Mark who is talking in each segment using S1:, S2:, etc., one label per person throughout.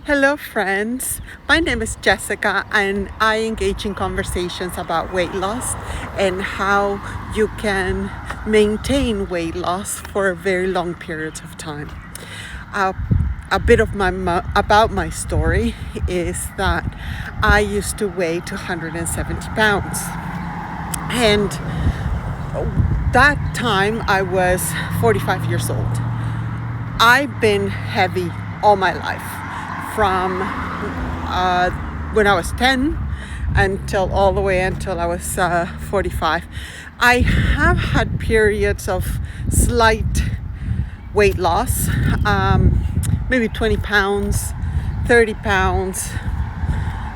S1: Hello, friends. My name is Jessica, and I engage in conversations about weight loss and how you can maintain weight loss for very long periods of time. A bit of about my story is that I used to weigh 270 pounds, and that time I was 45 years old. I've been heavy all my life, from when I was 10 until all the way until I was 45. I have had periods of slight weight loss, maybe 20 pounds, 30 pounds.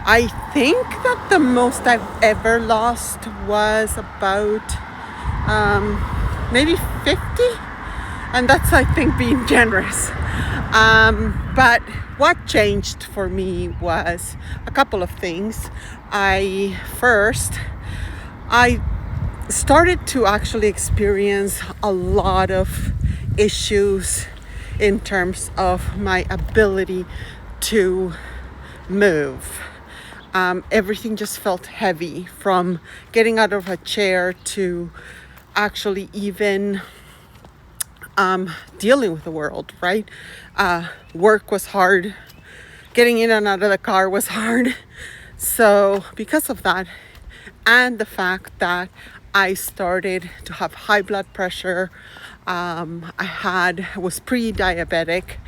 S1: I think that the most I've ever lost was about maybe 50. And that's, I think, being generous. But what changed for me was a couple of things. I started to actually experience a lot of issues in terms of my ability to move. Everything just felt heavy, from getting out of a chair to actually even dealing with the world, right? Work was hard. Getting in and out of the car was hard. So because of that, and the fact that I started to have high blood pressure, was pre-diabetic,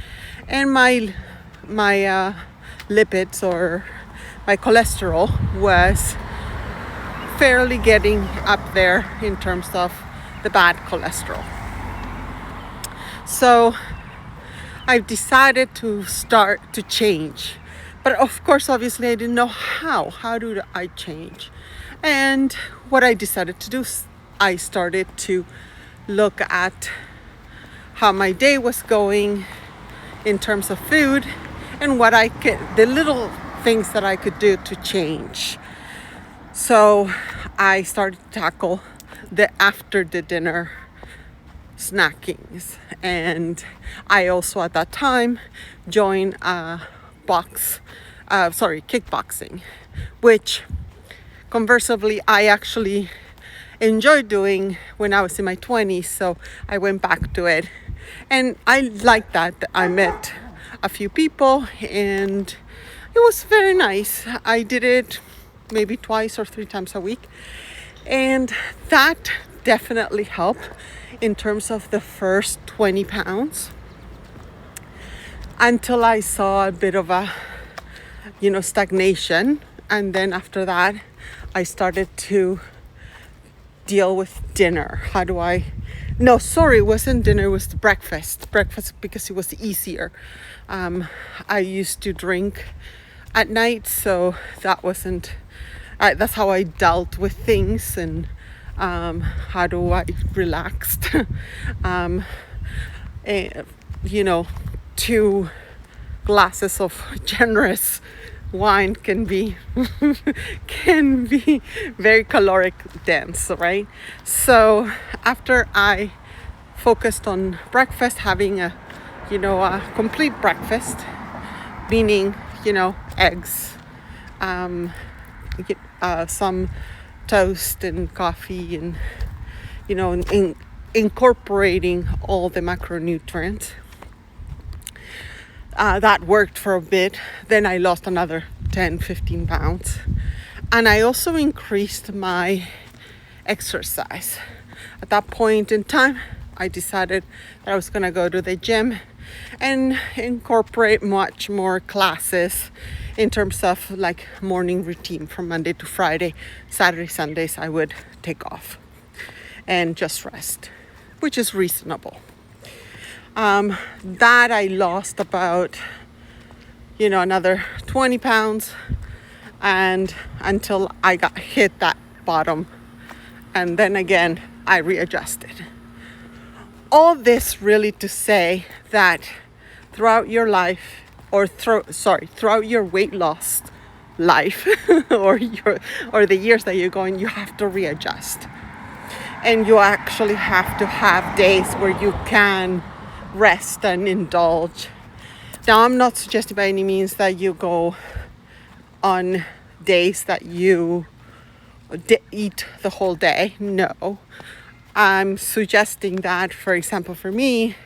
S1: and my lipids, or my cholesterol, was fairly getting up there in terms of the bad cholesterol. So I've decided to start to change. But of course, obviously, I didn't know how. How do I change? And what I decided to do is I started to look at how my day was going in terms of food, and the little things that I could do to change. So I started to tackle the after the dinner snackings, and I also at that time joined kickboxing, which conversely I actually enjoyed doing when I was in my 20s, so I went back to it, and I liked that. I met a few people and it was very nice. I did it maybe 2 or 3 times a week, and that definitely helped in terms of the first 20 pounds, until I saw a bit of a stagnation. And then after that I started to deal with dinner. It wasn't dinner, it was the breakfast because it was easier. I used to drink at night, so that's how I dealt with things, and how do I relax? 2 glasses of generous wine can be very caloric dense, right? So after I focused on breakfast, having a complete breakfast, meaning eggs, some toast and coffee, and incorporating all the macronutrients. That worked for a bit. Then I lost another 10-15 pounds, and I also increased my exercise. At that point in time, I decided that I was going to go to the gym and incorporate much more classes in terms of like morning routine from Monday to Friday. Saturday, Sundays I would take off and just rest, which is reasonable. That I lost about another 20 pounds, and until I got hit that bottom, and then again I readjusted. All this really to say that throughout your life, throughout your weight loss life, or the years that you're going, you have to readjust, and you actually have to have days where you can rest and indulge. Now, I'm not suggesting by any means that you go on days that you eat the whole day. No. I'm suggesting that, for example, for me,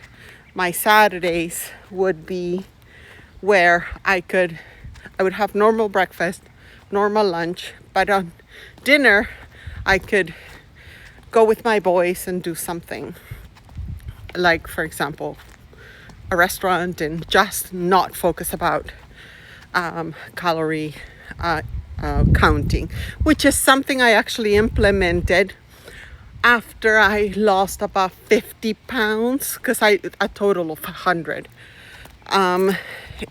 S1: my Saturdays would be where I would have normal breakfast, normal lunch, but on dinner, I could go with my boys and do something. Like, for example, a restaurant, and just not focus about calorie counting, which is something I actually implemented after I lost about 50 pounds, because a total of 100.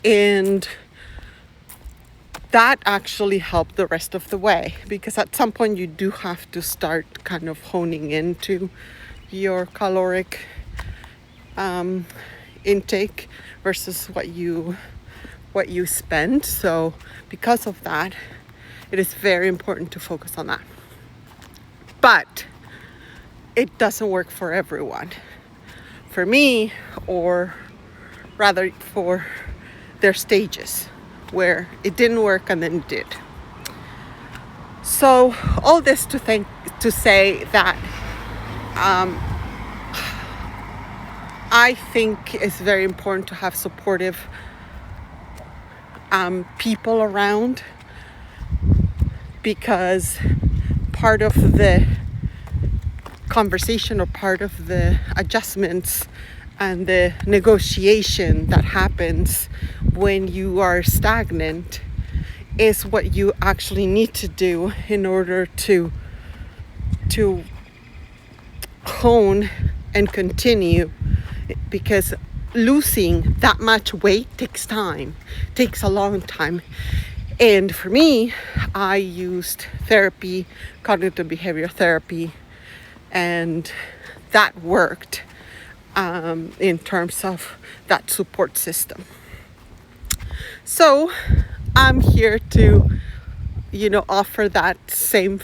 S1: And that actually helped the rest of the way, because at some point you do have to start kind of honing into your caloric intake versus what you spend. So because of that, it is very important to focus on that. But it doesn't work for everyone. For me, or rather for their stages where it didn't work and then it did. So all this to say that I think it's very important to have supportive people around, because part of the conversation or part of the adjustments and the negotiation that happens when you are stagnant is what you actually need to do in order to hone and continue, because losing that much weight takes a long time. And for me, I used therapy, cognitive behavior therapy, and that worked in terms of that support system. So I'm here to, offer that same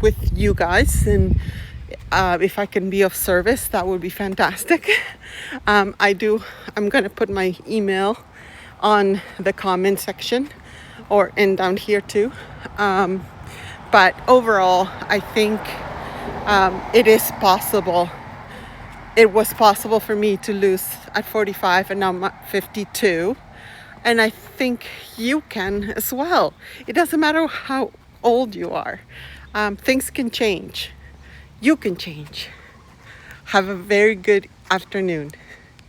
S1: with you guys, and if I can be of service, that would be fantastic. I'm going to put my email on the comment section and down here too. But overall, I think it is possible. It was possible for me to lose at 45, and now I'm at 52. And I think you can as well. It doesn't matter how old you are. Things can change. You can change. Have a very good afternoon.